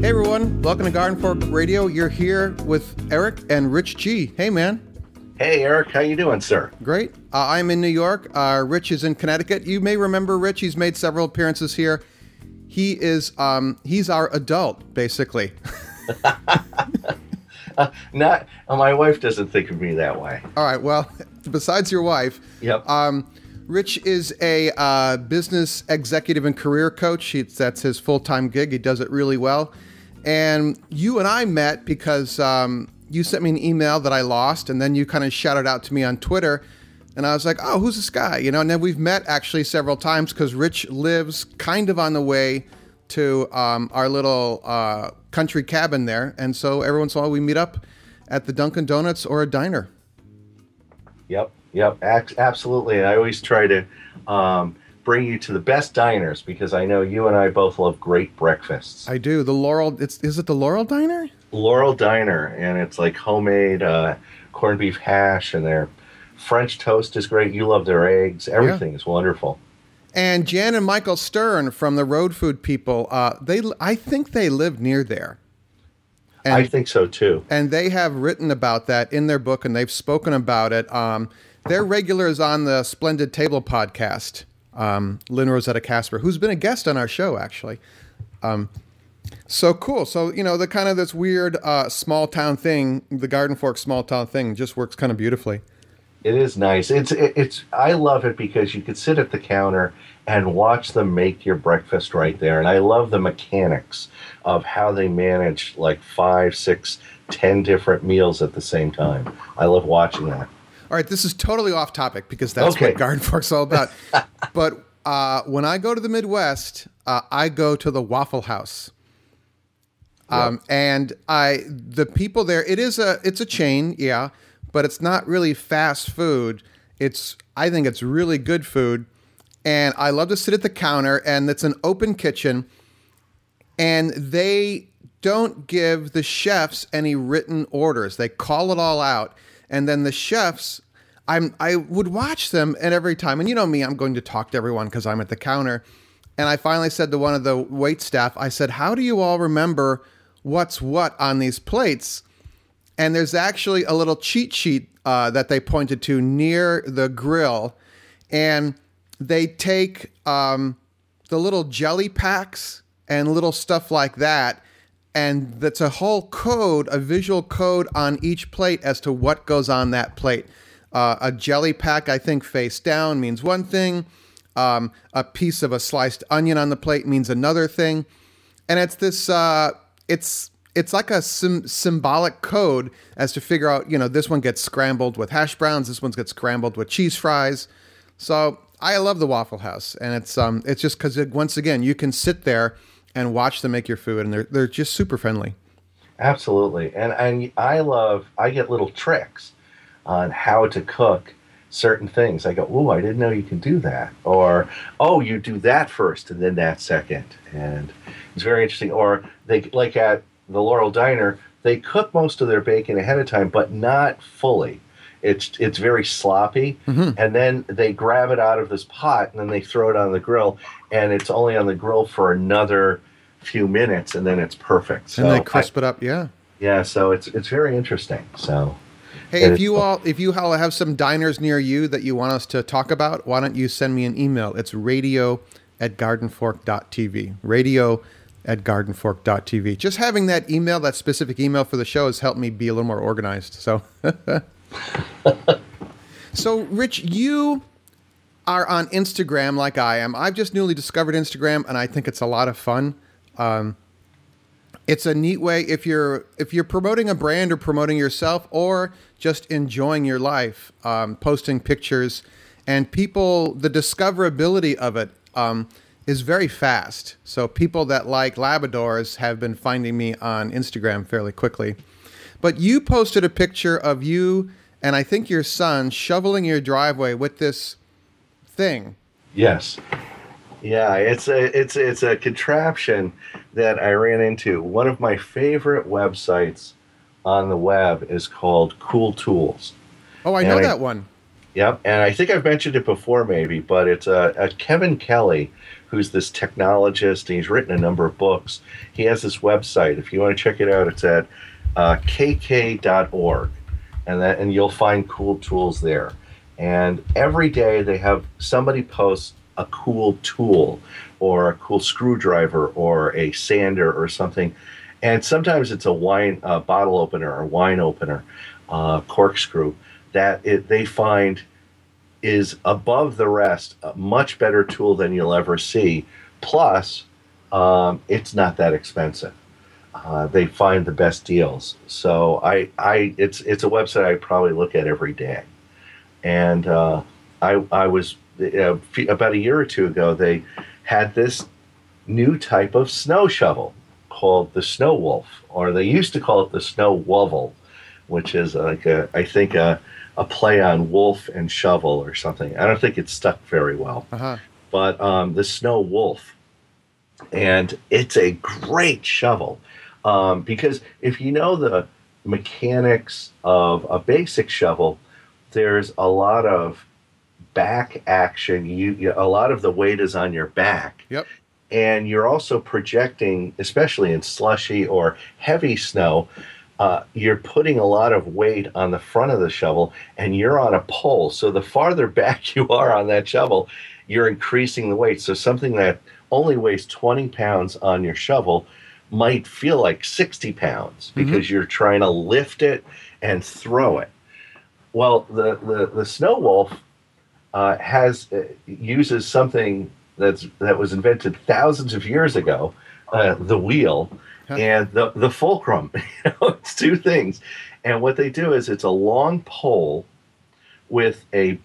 Hey everyone, welcome to Garden Fork Radio. You're here with Eric and Rich G. Hey man. Hey Eric, how you doing, sir? Great. I'm in New York. Rich is in Connecticut. You may remember Rich. He's made several appearances here. He's our adult, basically. My wife doesn't think of me that way. All right. Well, besides your wife, Yep. Rich is a business executive and career coach. That's his full-time gig. He does it really well. And you and I met because you sent me an email that I lost, and then you kind of shouted out to me on Twitter. And I was like, oh, who's this guy? You know, and then we've met actually several times because Rich lives kind of on the way to our little country cabin there. And so every once in a while we meet up at the Dunkin' Donuts or a diner. Yep, absolutely. I always try to bring you to the best diners because I know you and I both love great breakfasts. I do. The Laurel, is it the Laurel Diner? Laurel Diner, and it's like homemade corned beef hash, and their French toast is great. You love their eggs. Everything is wonderful. And Jan and Michael Stern from the Road Food People, I think they live near there. And, I think so too. And they have written about that in their book, and they've spoken about it. They're regulars on the Splendid Table podcast, Lynn Rosetta Casper, who's been a guest on our show, actually. So cool. So, you know, the kind of this weird small town thing, the Garden Fork small town thing just works kind of beautifully. It is nice. It's. I love it because you could sit at the counter and watch them make your breakfast right there. And I love the mechanics of how they manage like 5, 6, 10 different meals at the same time. I love watching that. All right, this is totally off topic because that's what Garden Fork's all about. But when I go to the Midwest, I go to the Waffle House. And the people there, it's a chain, yeah, but it's not really fast food. I think it's really good food. And I love to sit at the counter, and it's an open kitchen, and they don't give the chefs any written orders. They call it all out. And then the chefs, I would watch them, and every time, and you know me, I'm going to talk to everyone because I'm at the counter. And I finally said to one of the wait staff, I said, how do you all remember what's what on these plates? And there's actually a little cheat sheet that they pointed to near the grill. And they take the little jelly packs and little stuff like that, and that's a whole code, a visual code on each plate as to what goes on that plate. A jelly pack, I think, face down means one thing. A piece of a sliced onion on the plate means another thing. And it's this, it's like a symbolic code as to figure out, you know, this one gets scrambled with hash browns, this one gets scrambled with cheese fries. So I love the Waffle House, and it's just because, once again, you can sit there and watch them make your food, and they're just super friendly. Absolutely. And I get little tricks on how to cook certain things. I go, oh, I didn't know you can do that. Or, oh, you do that first and then that second. And it's very interesting. Or they, like at the Laurel Diner, they cook most of their bacon ahead of time, but not fully. It's very sloppy, and then they grab it out of this pot, and then they throw it on the grill, and it's only on the grill for another few minutes, and then it's perfect. So and they crisp it up, yeah. Yeah, so it's very interesting. So, hey, if you all have some diners near you that you want us to talk about, why don't you send me an email? It's radio@gardenfork.tv. Radio@gardenfork.tv. Just having that email, that specific email for the show, has helped me be a little more organized. So. So, Rich, you are on Instagram like I am. I've just newly discovered Instagram, and I think it's a lot of fun. It's a neat way if you're promoting a brand or promoting yourself or just enjoying your life, posting pictures, and people, the discoverability of it is very fast. So people that like Labradors have been finding me on Instagram fairly quickly. But you posted a picture of you and I think your son shoveling your driveway with this thing. Yes. Yeah, it's a contraption that I ran into. One of my favorite websites on the web is called Cool Tools. Oh, I know that one. Yep, and I think I've mentioned it before, maybe, but it's a Kevin Kelly, who's this technologist, and he's written a number of books. He has this website. If you want to check it out, it's at kk.org, and you'll find cool tools there. And every day they have somebody post a cool tool, or a cool screwdriver, or a sander, or something. And sometimes it's a wine bottle opener, or wine opener, corkscrew they find is above the rest, a much better tool than you'll ever see. Plus, it's not that expensive. They find the best deals. So it's a website I probably look at every day. And I was about a year or two ago. They had this new type of snow shovel called the Snow Wolf, or they used to call it the Snow Wovel, which is I think a play on wolf and shovel or something. I don't think it stuck very well. Uh-huh. But the Snow Wolf, and it's a great shovel, because if you know the mechanics of a basic shovel, there's a lot of back action. A lot of the weight is on your back. Yep. And you're also projecting, especially in slushy or heavy snow, you're putting a lot of weight on the front of the shovel, and you're on a pole. So the farther back you are on that shovel, you're increasing the weight. So something that only weighs 20 pounds on your shovel might feel like 60 pounds because you're trying to lift it and throw it. Well, the Snow Wolf uses something that was invented thousands of years ago, the wheel, and the fulcrum. It's two things. And what they do is it's a long pole with a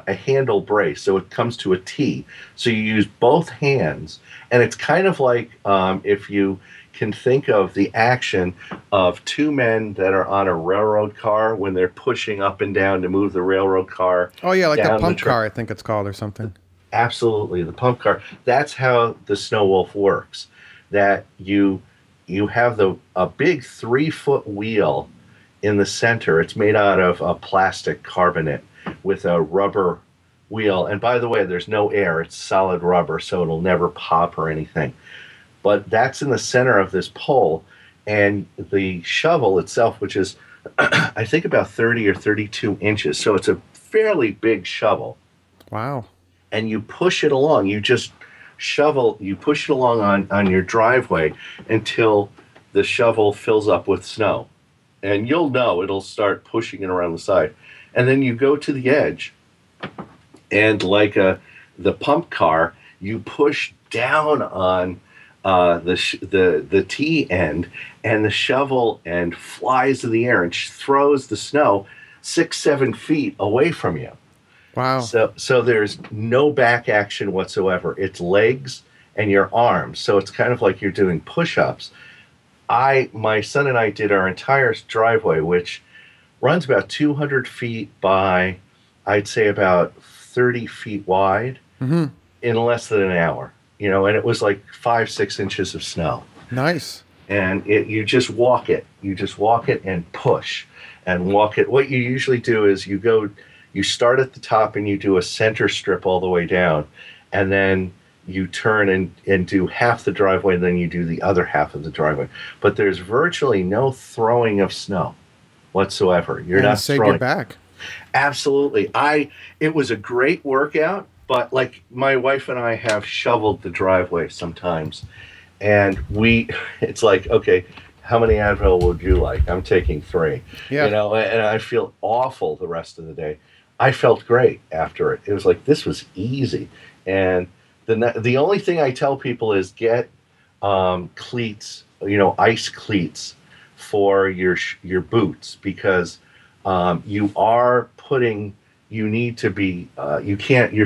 handle brace, so it comes to a T. So you use both hands, and it's kind of like if you can think of the action of two men that are on a railroad car when they're pushing up and down to move the railroad car. Oh yeah, like the pump car, I think it's called, or something. Absolutely, the pump car. That's how the Snow Wolf works. That you have a big 3-foot wheel in the center. It's made out of a plastic carbonate with a rubber wheel. And by the way, there's no air. It's solid rubber, so it'll never pop or anything. But that's in the center of this pole. And the shovel itself, which is, I think, about 30 or 32 inches. So it's a fairly big shovel. Wow. And you push it along. You just you push it along on your driveway until the shovel fills up with snow. And you'll know it'll start pushing it around the side. And then you go to the edge, and like the pump car, you push down on the T end, and the shovel end flies in the air and throws the snow 6-7 feet away from you. Wow. So there's no back action whatsoever. It's legs and your arms. So it's kind of like you're doing push-ups. My son and I did our entire driveway, which runs about 200 feet by, I'd say, about 30 feet wide, in less than an hour. And it was like 5-6 inches of snow. Nice. And you just walk it. You just walk it and push and walk it. What you usually do is you start at the top and you do a center strip all the way down, and then you turn and do half the driveway, and then you do the other half of the driveway. But there's virtually no throwing of snow whatsoever. You're not save throwing. Your back. Absolutely. It was a great workout, but like my wife and I have shoveled the driveway sometimes, and it's like, okay, how many Advil would you like? I'm taking 3. Yeah. And I feel awful the rest of the day. I felt great after it. It was like, this was easy. And the only thing I tell people is get cleats, ice cleats for your boots, because your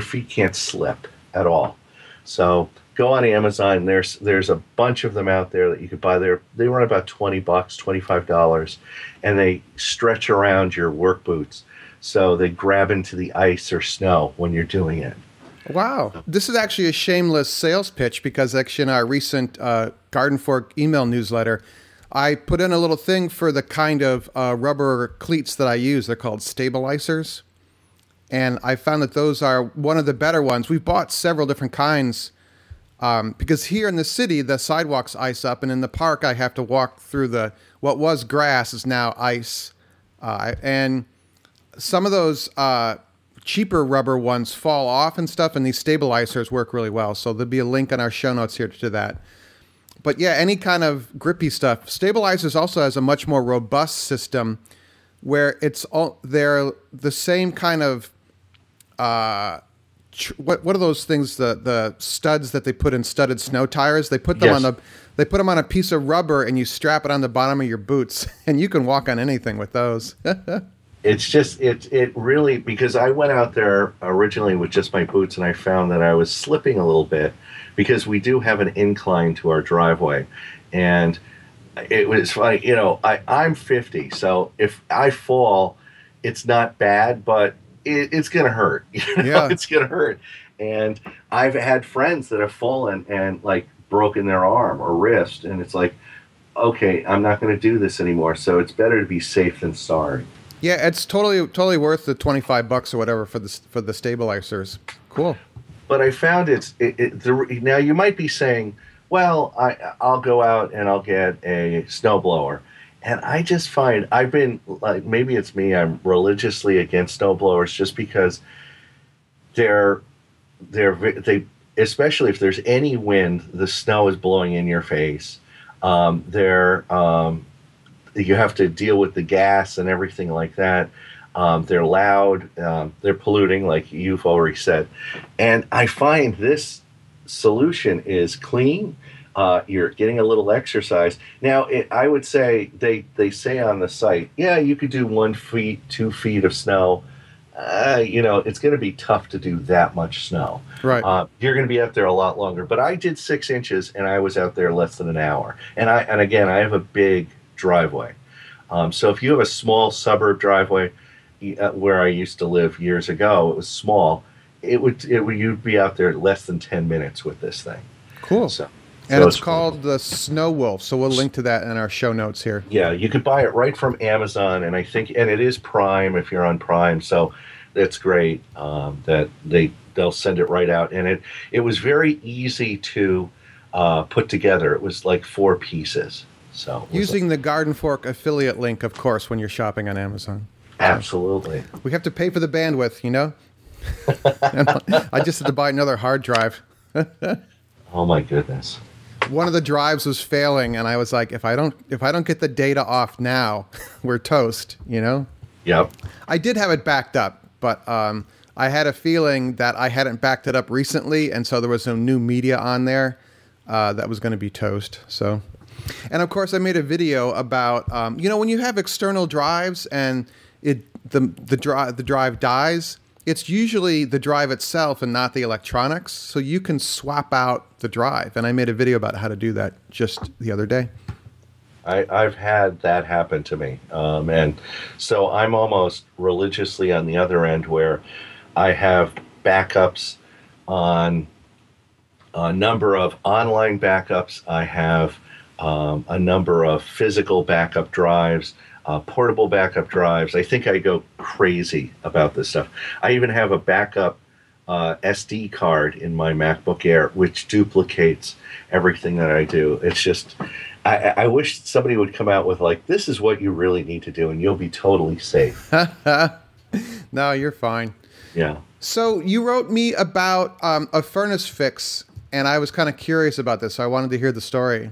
feet can't slip at all. So go on Amazon. There's a bunch of them out there that you could buy there. They run about $20, $25, and they stretch around your work boots. So they grab into the ice or snow when you're doing it. Wow. This is actually a shameless sales pitch, because actually in our recent Garden Fork email newsletter, I put in a little thing for the kind of rubber cleats that I use. They're called stabilizers. and I found that those are one of the better ones. We've bought several different kinds because here in the city, the sidewalks ice up, and in the park, I have to walk through what was grass is now ice. And some of those cheaper rubber ones fall off and stuff, and these stabilizers work really well. So there'll be a link on our show notes here to that. But yeah, any kind of grippy stuff. Stabilizers also has a much more robust system where they're the same kind of what are those things, the studs that they put in studded snow tires? They put them on a piece of rubber, and you strap it on the bottom of your boots, and you can walk on anything with those. It's just, it really, because I went out there originally with just my boots, and I found that I was slipping a little bit because we do have an incline to our driveway. And it was funny, you know, I'm 50, so if I fall, it's not bad, but it's going to hurt. You know? Yeah. It's going to hurt. And I've had friends that have fallen and like broken their arm or wrist, and it's like, okay, I'm not going to do this anymore. So it's better to be safe than sorry. Yeah, it's totally worth the $25 or whatever for the stabilizers. Cool. But I found now you might be saying, well, I'll go out and I'll get a snowblower. And I just find I've been like, maybe it's me, I'm religiously against snowblowers just because they especially if there's any wind, the snow is blowing in your face. You have to deal with the gas and everything like that. They're loud. They're polluting, like you've already said. And I find this solution is clean. You're getting a little exercise. Now, I would say they say on the site, yeah, you could do 1 feet, 2 feet of snow. You know, it's going to be tough to do that much snow. Right. You're going to be out there a lot longer. But I did 6 inches, and I was out there less than an hour. And again, I have a big driveway. So if you have a small suburb driveway, where I used to live years ago, it was small. You'd be out there less than 10 minutes with this thing. Cool. And it's called the Snow Wolf, so we'll link to that in our show notes here. Yeah, you could buy it right from Amazon, and it is Prime if you're on Prime, so that's great that they'll send it right out. And it was very easy to put together. It was like 4 pieces. So using the Garden Fork affiliate link, of course, when you're shopping on Amazon. Absolutely. We have to pay for the bandwidth, you know? I just had to buy another hard drive. Oh my goodness. One of the drives was failing, and I was like, if I don't get the data off now, we're toast, you know? Yep. I did have it backed up, but I had a feeling that I hadn't backed it up recently, and so there was some new media on there that was going to be toast. So, and of course, I made a video about when you have external drives and the drive dies, it's usually the drive itself and not the electronics. So you can swap out the drive. And I made a video about how to do that just the other day. I've had that happen to me. And so I'm almost religiously on the other end where I have backups on a number of online backups. I have a number of physical backup drives. Portable backup drives. I think I go crazy about this stuff. I even have a backup SD card in my MacBook Air, which duplicates everything that I do. It's just, I wish somebody would come out with like, this is what you really need to do, and you'll be totally safe. No, you're fine. Yeah. So you wrote me about a furnace fix, and I was kind of curious about this, so I wanted to hear the story.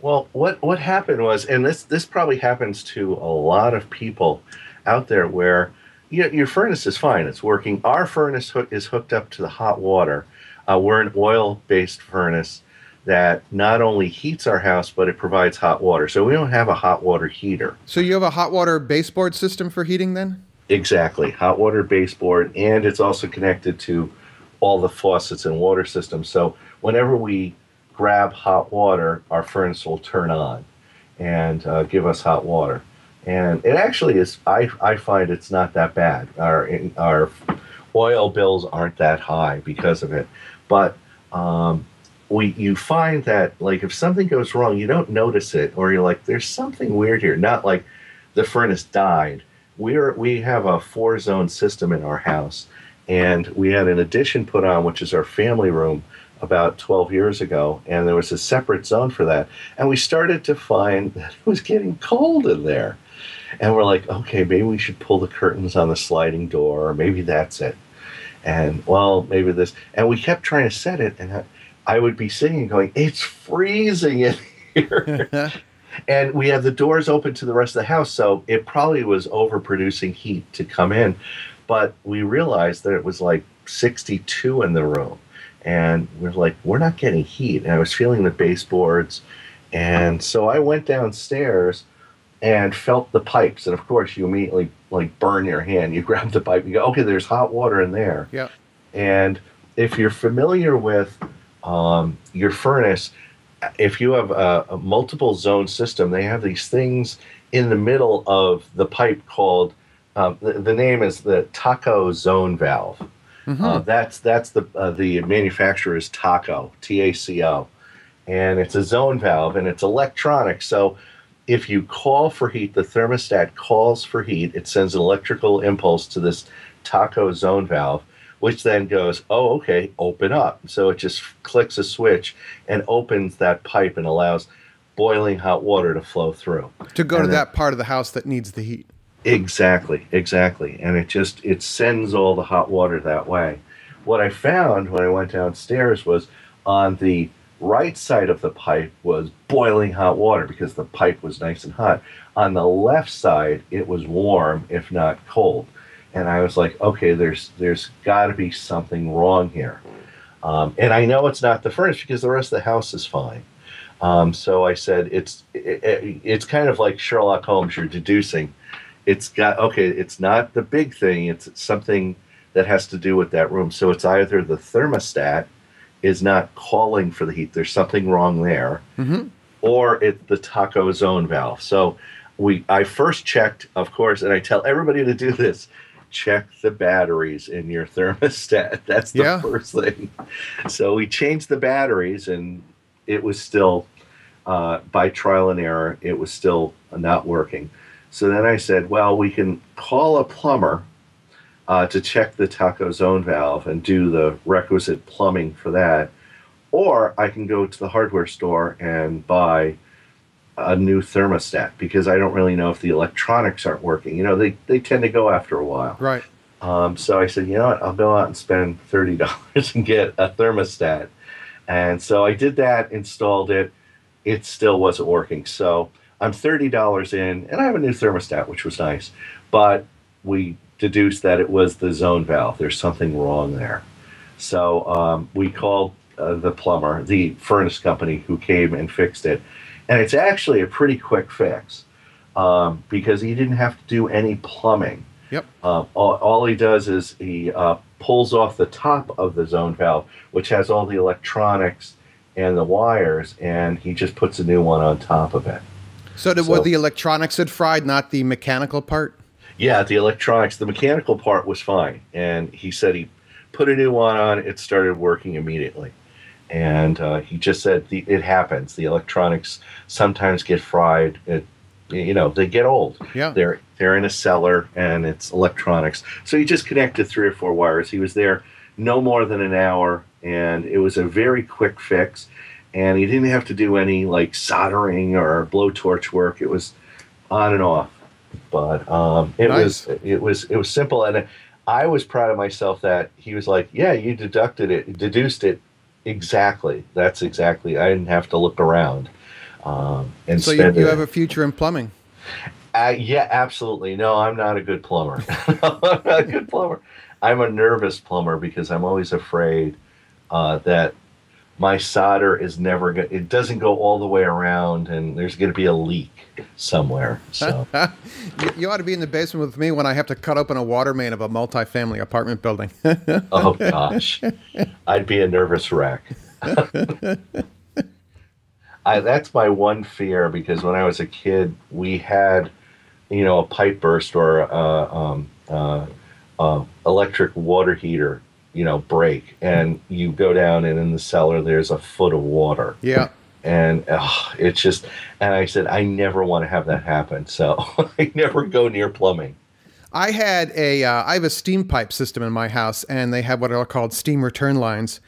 Well, what happened was, and this probably happens to a lot of people out there, where your furnace is fine, it's working. Our furnace is hooked up to the hot water. We're an oil-based furnace that not only heats our house, but it provides hot water. So we don't have a hot water heater. So you have a hot water baseboard system for heating then? Exactly, hot water baseboard, and it's also connected to all the faucets and water systems. So whenever we grab hot water, our furnace will turn on and give us hot water. And it actually is, I find it's not that bad. Our oil bills aren't that high because of it. But you find that, like, if something goes wrong, you don't notice it, or you're like, there's something weird here. Not like the furnace died. We have a 4-zone system in our house, and we had an addition put on, which is our family room, about 12 years ago, and there was a separate zone for that. And we started to find that it was getting cold in there. And we're like, okay, maybe we should pull the curtains on the sliding door, or maybe that's it. And, well, maybe this. And we kept trying to set it, and I would be sitting and going, it's freezing in here. And we had the doors open to the rest of the house, so it probably was overproducing heat to come in. But we realized that it was like 62 in the room. And we're like, we're not getting heat. And I was feeling the baseboards. And so I went downstairs and felt the pipes. And of course, you immediately like burn your hand. You grab the pipe, you go, okay, there's hot water in there. Yeah. And if you're familiar with your furnace, if you have a multiple zone system, they have these things in the middle of the pipe called, the name is the taco zone valve. Mm-hmm. That's the manufacturer is Taco, Taco, and it's a zone valve, and it's electronic. So if you call for heat, the thermostat calls for heat. It sends an electrical impulse to this Taco zone valve, which then goes, oh, okay, open up. So it just clicks a switch and opens that pipe and allows boiling hot water to flow through. To go to that part of the house that needs the heat. Exactly. And it sends all the hot water that way. What I found when I went downstairs was on the right side of the pipe was boiling hot water because the pipe was nice and hot. On the left side, it was warm, if not cold. And I was like, okay, there's got to be something wrong here. And I know it's not the furnace because the rest of the house is fine. So I said, it's kind of like Sherlock Holmes, you're deducing. It's not the big thing. It's something that has to do with that room. So it's either the thermostat is not calling for the heat. There's something wrong there. Mm-hmm. Or it's the Taco zone valve. So I first checked, of course, and I tell everybody to do this. Check the batteries in your thermostat. That's the first thing. So we changed the batteries, and it was still, by trial and error, it was still not working. So then I said, well, we can call a plumber to check the Taco zone valve and do the requisite plumbing for that. Or I can go to the hardware store and buy a new thermostat because I don't really know if the electronics aren't working. You know, they tend to go after a while. Right. So I said, you know what, I'll go out and spend $30 and get a thermostat. And so I did that, installed it. It still wasn't working. So I'm $30 in, and I have a new thermostat, which was nice. But we deduced that it was the zone valve. There's something wrong there. So we called the plumber, the furnace company, who came and fixed it. And it's actually a pretty quick fix because he didn't have to do any plumbing. Yep. All he does is he pulls off the top of the zone valve, which has all the electronics and the wires, and he just puts a new one on top of it. So what the electronics had fried, not the mechanical part? Yeah, the electronics. The mechanical part was fine. And he said he put a new one on. It started working immediately. And he just said it happens. The electronics sometimes get fried. They get old. Yeah. They're in a cellar, and it's electronics. So he just connected 3 or 4 wires. He was there no more than an hour, and it was a very quick fix. And he didn't have to do any like soldering or blowtorch work. It was on and off. But it was simple, and I was proud of myself that he was like, "Yeah, you deduced it exactly. That's exactly. I didn't have to look around." And so you have a future in plumbing. Yeah, absolutely. No, I'm not a good plumber. No, I'm not a good plumber. I'm a nervous plumber because I'm always afraid that my solder is never going. It doesn't go all the way around, and there's going to be a leak somewhere. So you ought to be in the basement with me when I have to cut open a water main of a multifamily apartment building. Oh gosh, I'd be a nervous wreck. That's my one fear because when I was a kid, we had, a pipe burst or electric water heater, break, and you go down and in the cellar there's a foot of water. Yeah. And and I said, I never want to have that happen. So I never go near plumbing. I had I have a steam pipe system in my house, and they have what are called steam return lines,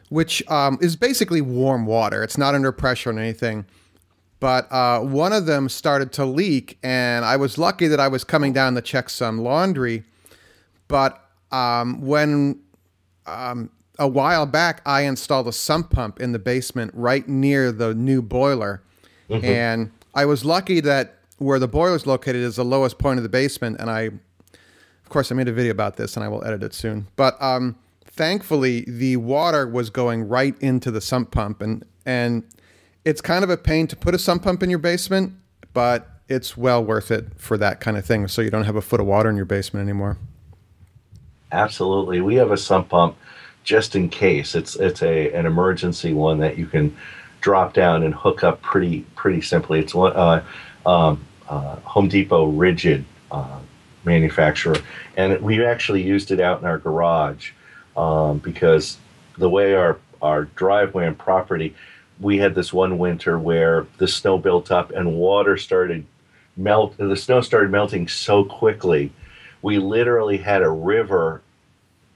which is basically warm water. It's not under pressure or anything. But one of them started to leak, and I was lucky that I was coming down to check some laundry. But when a while back, I installed a sump pump in the basement right near the new boiler. Mm-hmm. And I was lucky that where the boiler is located is the lowest point of the basement. And of course, I made a video about this, and I will edit it soon. But thankfully, the water was going right into the sump pump. And it's kind of a pain to put a sump pump in your basement, but it's well worth it for that kind of thing, so you don't have a foot of water in your basement anymore. Absolutely. We have a sump pump just in case. It's an emergency one that you can drop down and hook up pretty simply. It's one Home Depot rigid manufacturer, and we actually used it out in our garage because the way our driveway and property, we had this one winter where the snow built up and water started the snow started melting so quickly. We literally had a river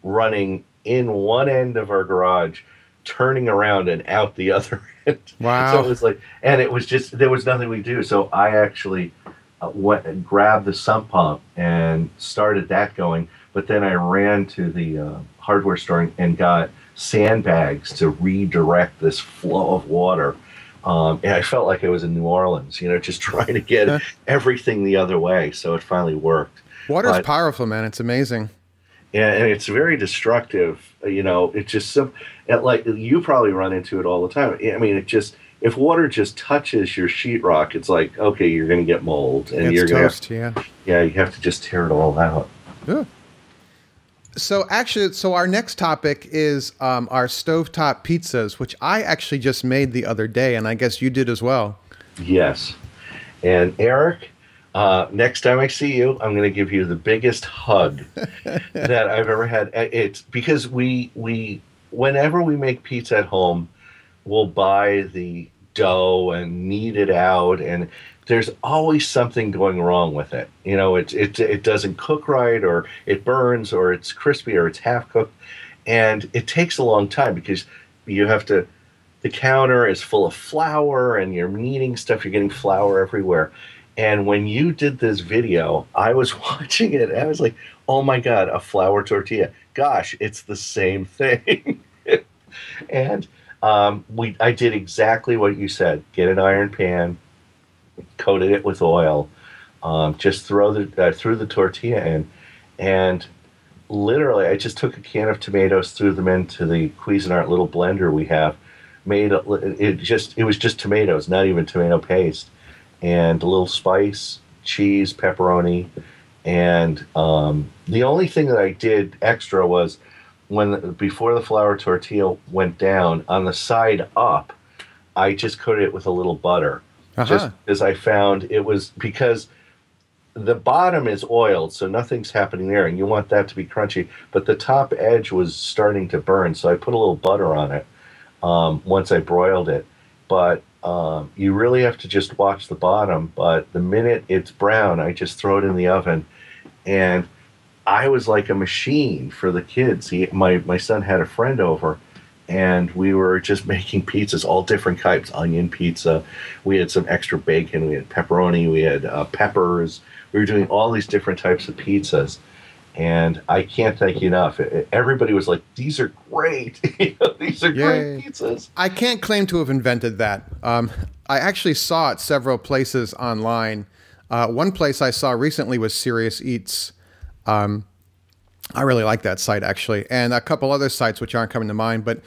running in one end of our garage, turning around and out the other end. Wow. So it was like, and it was just, there was nothing we could do. So I actually went and grabbed the sump pump and started that going. But then I ran to the hardware store and got sandbags to redirect this flow of water. And I felt like I was in New Orleans, just trying to get everything the other way. So it finally worked. Water's powerful, man. It's amazing. Yeah, and it's very destructive. It's just like you probably run into it all the time. I mean, if water just touches your sheetrock, it's like, okay, you're going to get mold, and you're going to you have to just tear it all out. Yeah. So our next topic is our stovetop pizzas, which I actually just made the other day, and I guess you did as well. Yes. And Eric, next time I see you, I'm going to give you the biggest hug that I've ever had. It's because whenever we make pizza at home, we'll buy the dough and knead it out, and there's always something going wrong with it. It doesn't cook right, or it burns, or it's crispy, or it's half cooked, and it takes a long time because the counter is full of flour, and you're kneading stuff, you're getting flour everywhere. And when you did this video, I was watching it, and I was like, oh my God, a flour tortilla. Gosh, it's the same thing. And I did exactly what you said. Get an iron pan, coated it with oil, just threw the tortilla in, and literally I just took a can of tomatoes, threw them into the Cuisinart little blender we have, it was just tomatoes, not even tomato paste, and a little spice, cheese, pepperoni, and the only thing that I did extra was before the flour tortilla went down, on the side up, I just coated it with a little butter. Just as I found it was, because the bottom is oiled, so nothing's happening there, and you want that to be crunchy, but the top edge was starting to burn, so I put a little butter on it once I broiled it. But you really have to just watch the bottom, but the minute it's brown, I just throw it in the oven, and I was like a machine for the kids. My son had a friend over, and we were just making pizzas, all different types, onion pizza. We had some extra bacon. We had pepperoni. We had peppers. We were doing all these different types of pizzas. And I can't thank you enough. Everybody was like, these are great. These are great pizzas. I can't claim to have invented that. I actually saw it several places online. One place I saw recently was Serious Eats. I really like that site, actually, and a couple other sites which aren't coming to mind. But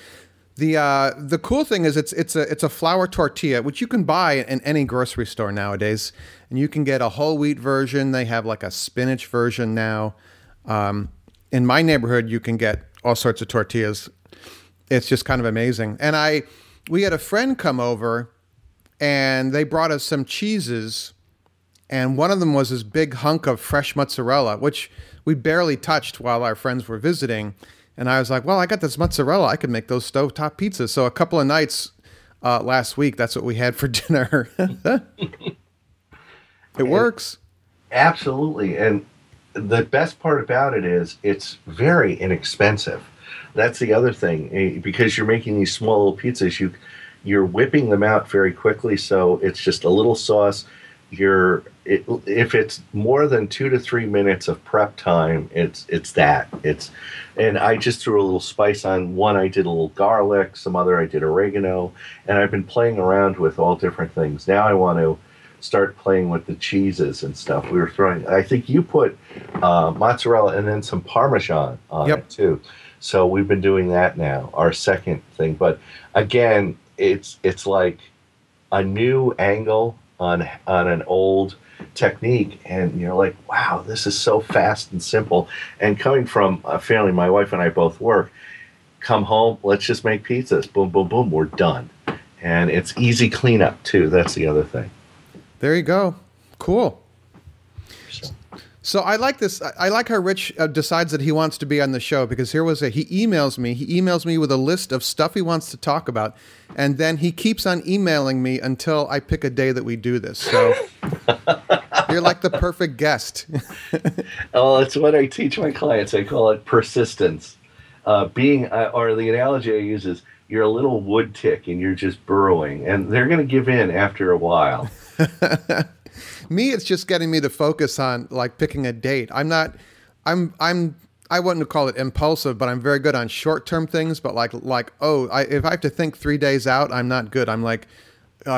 the cool thing is it's a flour tortilla, which you can buy in any grocery store nowadays, and you can get a whole wheat version. They have like a spinach version now. In my neighborhood, you can get all sorts of tortillas. It's just kind of amazing. And we had a friend come over, and they brought us some cheeses, and one of them was this big hunk of fresh mozzarella, which we barely touched while our friends were visiting. And I was like, well, I got this mozzarella. I could make those stovetop pizzas. So a couple of nights last week, that's what we had for dinner. It works. Absolutely. And the best part about it is it's very inexpensive. That's the other thing, because you're making these small little pizzas. You're whipping them out very quickly, so it's just a little sauce. If it's more than 2 to 3 minutes of prep time, and I just threw a little spice on one. I did a little garlic, some other I did oregano, and I've been playing around with all different things. Now I want to start playing with the cheeses and stuff. I think you put mozzarella and then some Parmesan on it too. So we've been doing that now, our second thing. But again, it's like a new angle on an old technique, and you're like, wow, this is so fast and simple. And coming from a family, my wife and I both work, come home, let's just make pizzas. Boom, boom, boom, we're done. And it's easy cleanup too. That's the other thing. There you go. Cool. So I like this. I like how Rich decides that he wants to be on the show, because he emails me with a list of stuff he wants to talk about, and then he keeps on emailing me until I pick a day that we do this. So you're like the perfect guest. Oh, it's what I teach my clients. I call it persistence. Or the analogy I use is you're a little wood tick and you're just burrowing, and they're going to give in after a while. Me, it's just getting me to focus on like picking a date. I wouldn't call it impulsive, but I'm very good on short-term things. But if I have to think 3 days out, I'm not good. I'm like,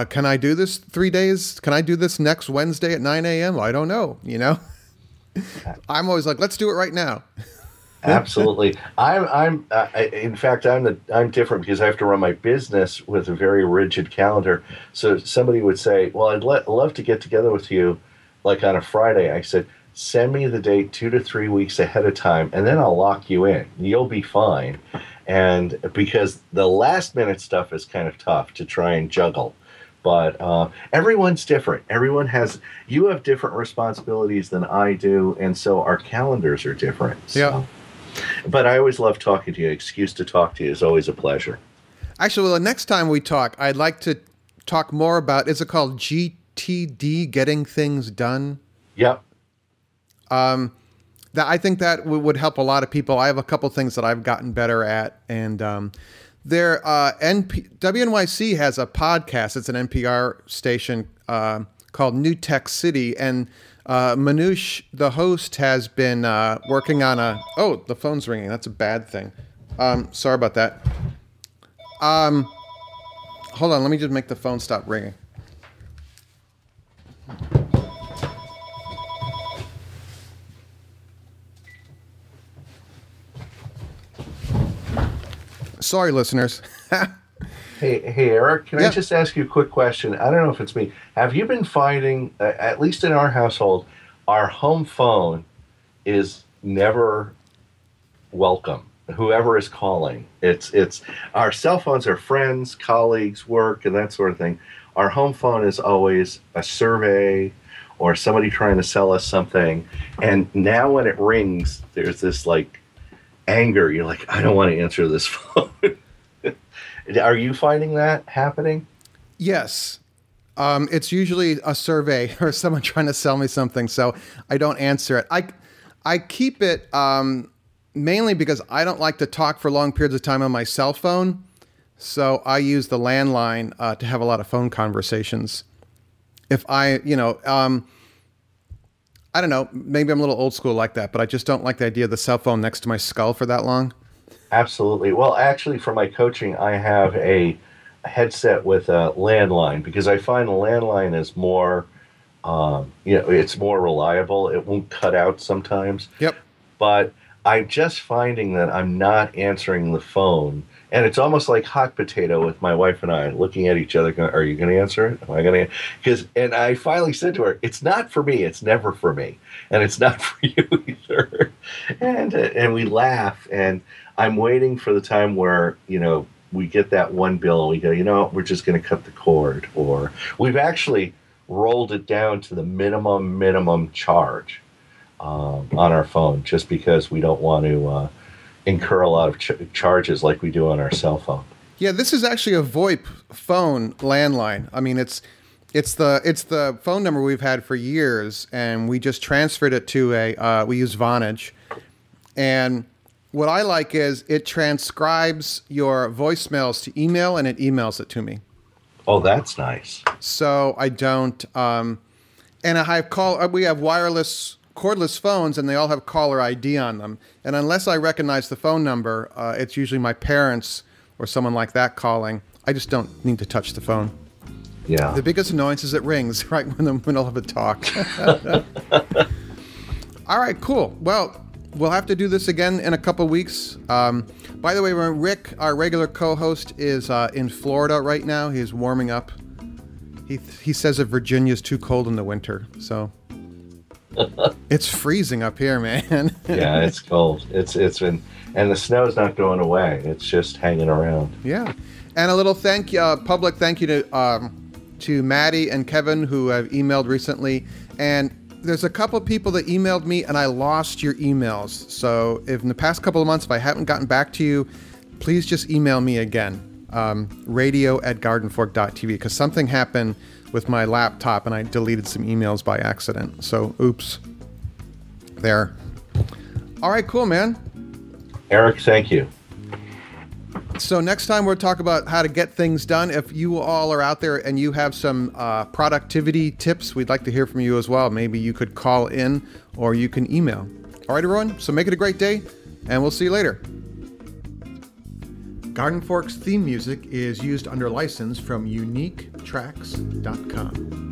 can I do this 3 days? Can I do this next Wednesday at 9 a.m.? I don't know. I'm always like, let's do it right now. Absolutely. In fact, I'm different because I have to run my business with a very rigid calendar. So somebody would say, well, I'd love to get together with you like on a Friday. I said, send me the date 2 to 3 weeks ahead of time, and then I'll lock you in. You'll be fine. And because the last minute stuff is kind of tough to try and juggle. But everyone's different. You have different responsibilities than I do, and so our calendars are different. So. Yeah. But I always love talking to you. Excuse to talk to you is always a pleasure. Actually, the next time we talk, I'd like to talk more about, is it called GTD, Getting Things Done? Yep. I think that would help a lot of people. I have a couple things that I've gotten better at. And WNYC has a podcast. It's an NPR station called New Tech City. And Manoush, the host, has been working on the phone's ringing. That's a bad thing. Sorry about that. Hold on. Let me just make the phone stop ringing. Sorry, listeners. Hey, Eric, can I just ask you a quick question? I don't know if it's me. Have you been finding, at least in our household, our home phone is never welcome, whoever is calling. It's our cell phones are friends, colleagues, work, and that sort of thing. Our home phone is always a survey or somebody trying to sell us something. And now when it rings, there's this like anger. You're like, I don't want to answer this phone. Are you finding that happening? Yes. It's usually a survey or someone trying to sell me something, so I don't answer it. I keep it mainly because I don't like to talk for long periods of time on my cell phone, so I use the landline to have a lot of phone conversations. If I don't know, maybe I'm a little old school like that, but I just don't like the idea of the cell phone next to my skull for that long. Absolutely. Well, actually, for my coaching, I have a headset with a landline because I find the landline is more, it's more reliable. It won't cut out sometimes. Yep. But I'm just finding that I'm not answering the phone. And it's almost like hot potato with my wife and I looking at each other going, are you going to answer it? Am I going to? And I finally said to her, it's not for me. It's never for me. And it's not for you either. And we laugh. And I'm waiting for the time where, we get that one bill and we go, we're just going to cut the cord. Or we've actually rolled it down to the minimum charge on our phone just because we don't want to incur a lot of charges like we do on our cell phone. Yeah, this is actually a VoIP phone landline. I mean, It's the phone number we've had for years, and we just transferred it to we use Vonage. And what I like is it transcribes your voicemails to email, and it emails it to me. Oh, that's nice. So I don't, and we have wireless cordless phones, and they all have caller ID on them. And unless I recognize the phone number, it's usually my parents or someone like that calling. I just don't need to touch the phone. Yeah. The biggest annoyance is it rings right when the middle of a talk. All right, cool. Well, we'll have to do this again in a couple weeks. By the way, Rick, our regular co-host, is in Florida right now. He's warming up. He says that Virginia's too cold in the winter, so it's freezing up here, man. Yeah, it's cold. It's been, and the snow's not going away. It's just hanging around. Yeah, and a little public thank you to Maddie and Kevin, who have emailed recently, and there's a couple of people that emailed me and I lost your emails. So if in the past couple of months, if I haven't gotten back to you, please just email me again, radio@gardenfork.tv, because something happened with my laptop and I deleted some emails by accident. So oops. There. All right, cool, man. Eric, thank you. So next time we'll talk about how to get things done. If you all are out there and you have some productivity tips, we'd like to hear from you as well. Maybe you could call in or you can email. All right, everyone. So make it a great day, and we'll see you later. Garden Fork's theme music is used under license from uniquetracks.com.